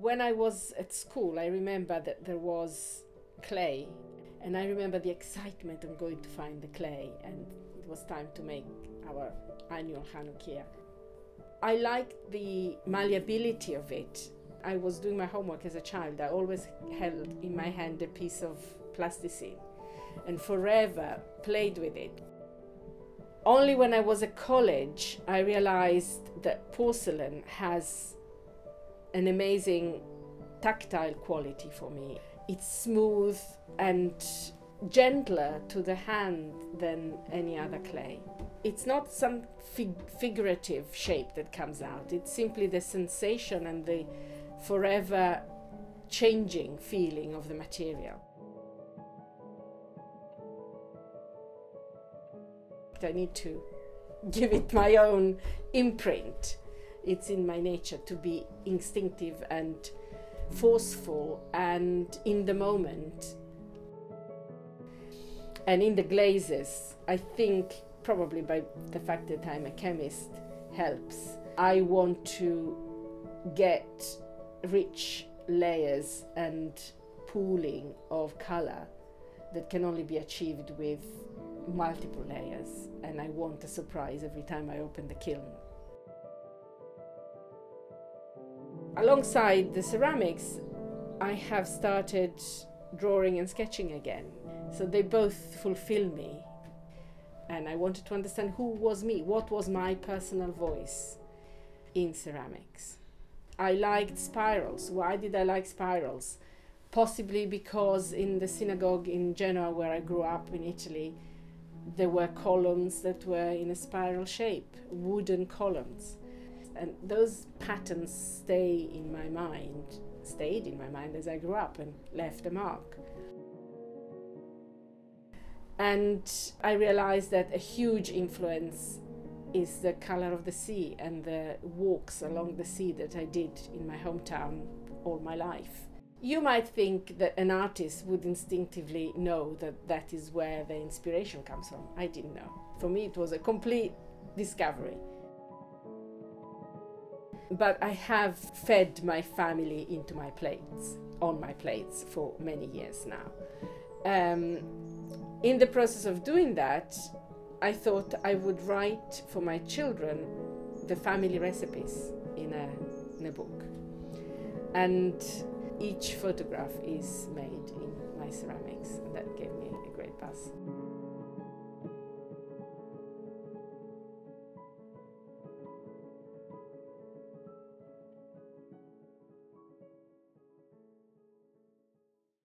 When I was at school, I remember that there was clay, and I remember the excitement of going to find the clay, and it was time to make our annual Hanukkah. I liked the malleability of it. I was doing my homework as a child. I always held in my hand a piece of plasticine and forever played with it. Only when I was at college, I realized that porcelain has an amazing tactile quality for me. It's smooth and gentler to the hand than any other clay. It's not some figurative shape that comes out. It's simply the sensation and the forever changing feeling of the material. I need to give it my own imprint. It's in my nature to be instinctive and forceful and in the moment. And in the glazes, I think probably by the fact that I'm a chemist helps. I want to get rich layers and pooling of color that can only be achieved with multiple layers, and I want a surprise every time I open the kiln. Alongside the ceramics, I have started drawing and sketching again. So they both fulfill me. And I wanted to understand who was me, what was my personal voice in ceramics. I liked spirals. Why did I like spirals? Possibly because in the synagogue in Genoa, where I grew up in Italy, there were columns that were in a spiral shape, wooden columns. And those patterns stayed in my mind as I grew up and left a mark. And I realized that a huge influence is the color of the sea and the walks along the sea that I did in my hometown all my life. You might think that an artist would instinctively know that that is where the inspiration comes from. I didn't know. For me, it was a complete discovery. But I have fed my family into my plates, on my plates, for many years now. In the process of doing that, I thought I would write for my children the family recipes in a book. And each photograph is made in my ceramics, and that gave me a great buzz.